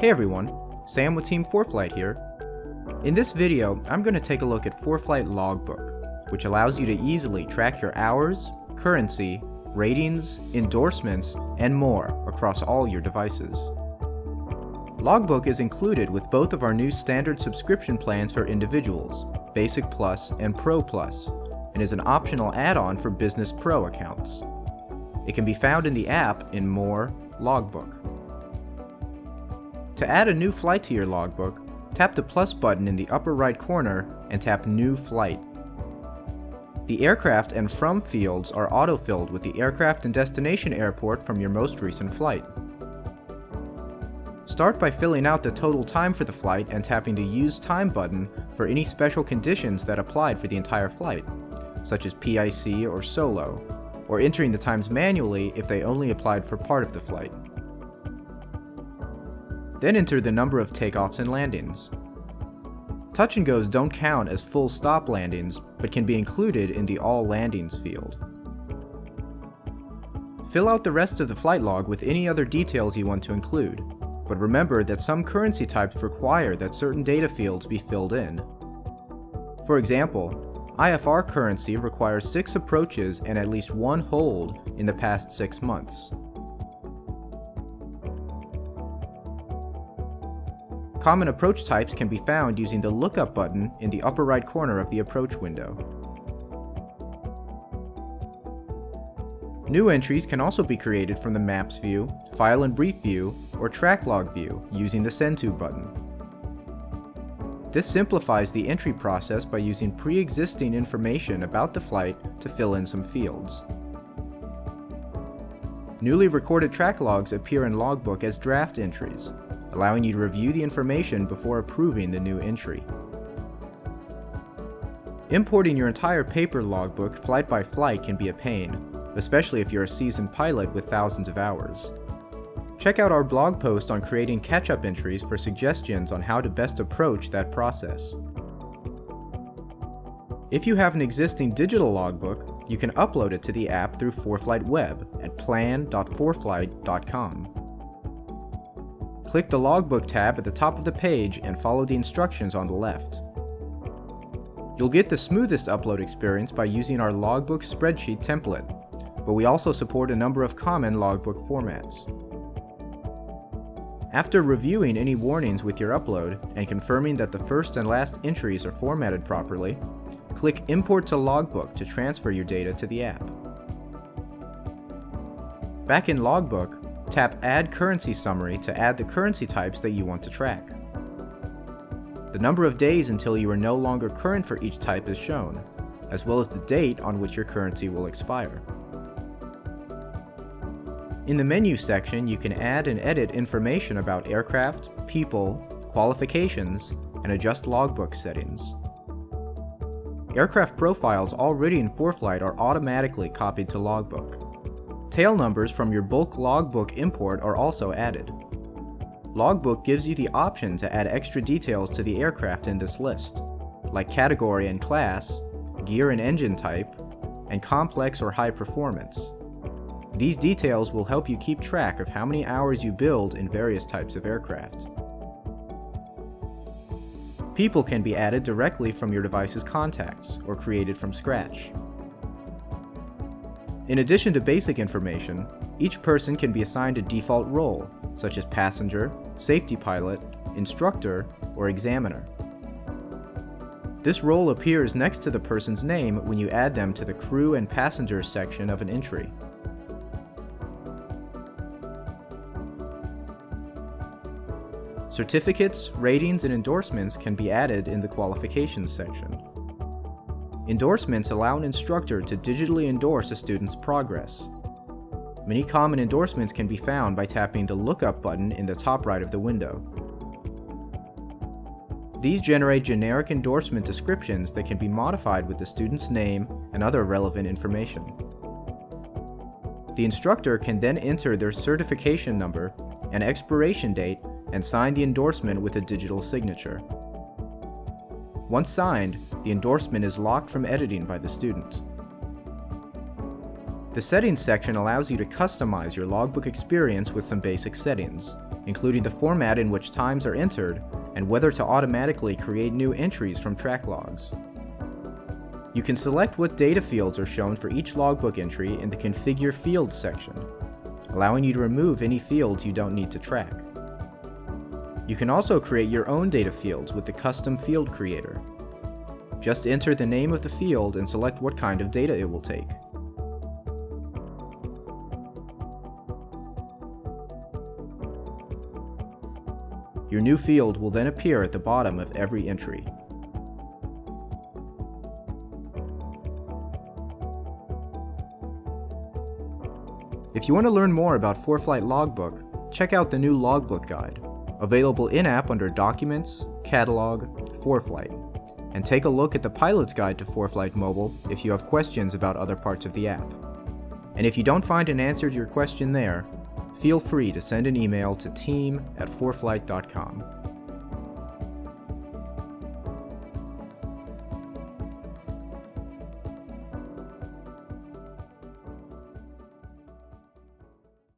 Hey everyone, Sam with Team ForeFlight here. In this video, I'm going to take a look at ForeFlight Logbook, which allows you to easily track your hours, currency, ratings, endorsements, and more across all your devices. Logbook is included with both of our new standard subscription plans for individuals, Basic Plus and Pro Plus, and is an optional add-on for Business Pro accounts. It can be found in the app in More, Logbook. To add a new flight to your logbook, tap the plus button in the upper right corner and tap New Flight. The aircraft and from fields are autofilled with the aircraft and destination airport from your most recent flight. Start by filling out the total time for the flight and tapping the Use Time button for any special conditions that applied for the entire flight, such as PIC or solo, or entering the times manually if they only applied for part of the flight. Then enter the number of takeoffs and landings. Touch and goes don't count as full stop landings, but can be included in the All Landings field. Fill out the rest of the flight log with any other details you want to include, but remember that some currency types require that certain data fields be filled in. For example, IFR currency requires 6 approaches and at least 1 hold in the past 6 months. Common approach types can be found using the lookup button in the upper right corner of the approach window. New entries can also be created from the Maps view, File and Brief view, or Track Log view using the Send To button. This simplifies the entry process by using pre-existing information about the flight to fill in some fields. Newly recorded track logs appear in Logbook as draft entries, allowing you to review the information before approving the new entry. Importing your entire paper logbook flight by flight can be a pain, especially if you're a seasoned pilot with thousands of hours. Check out our blog post on creating catch-up entries for suggestions on how to best approach that process. If you have an existing digital logbook, you can upload it to the app through ForeFlight Web at plan.foreflight.com. Click the Logbook tab at the top of the page and follow the instructions on the left. You'll get the smoothest upload experience by using our Logbook spreadsheet template, but we also support a number of common logbook formats. After reviewing any warnings with your upload and confirming that the first and last entries are formatted properly, click Import to Logbook to transfer your data to the app. Back in Logbook, tap Add Currency Summary to add the currency types that you want to track. The number of days until you are no longer current for each type is shown, as well as the date on which your currency will expire. In the menu section, you can add and edit information about aircraft, people, qualifications, and adjust logbook settings. Aircraft profiles already in ForeFlight are automatically copied to Logbook. Tail numbers from your bulk logbook import are also added. Logbook gives you the option to add extra details to the aircraft in this list, like category and class, gear and engine type, and complex or high performance. These details will help you keep track of how many hours you build in various types of aircraft. People can be added directly from your device's contacts or created from scratch. In addition to basic information, each person can be assigned a default role, such as passenger, safety pilot, instructor, or examiner. This role appears next to the person's name when you add them to the crew and passengers section of an entry. Certificates, ratings, and endorsements can be added in the qualifications section. Endorsements allow an instructor to digitally endorse a student's progress. Many common endorsements can be found by tapping the Lookup button in the top right of the window. These generate generic endorsement descriptions that can be modified with the student's name and other relevant information. The instructor can then enter their certification number and expiration date and sign the endorsement with a digital signature. Once signed, the endorsement is locked from editing by the student. The Settings section allows you to customize your logbook experience with some basic settings, including the format in which times are entered and whether to automatically create new entries from track logs. You can select what data fields are shown for each logbook entry in the Configure Fields section, allowing you to remove any fields you don't need to track. You can also create your own data fields with the Custom Field Creator. Just enter the name of the field and select what kind of data it will take. Your new field will then appear at the bottom of every entry. If you want to learn more about ForeFlight Logbook, check out the new Logbook guide, available in-app under Documents, Catalog, ForeFlight, and take a look at the Pilot's Guide to ForeFlight Mobile if you have questions about other parts of the app. And if you don't find an answer to your question there, feel free to send an email to team@foreflight.com.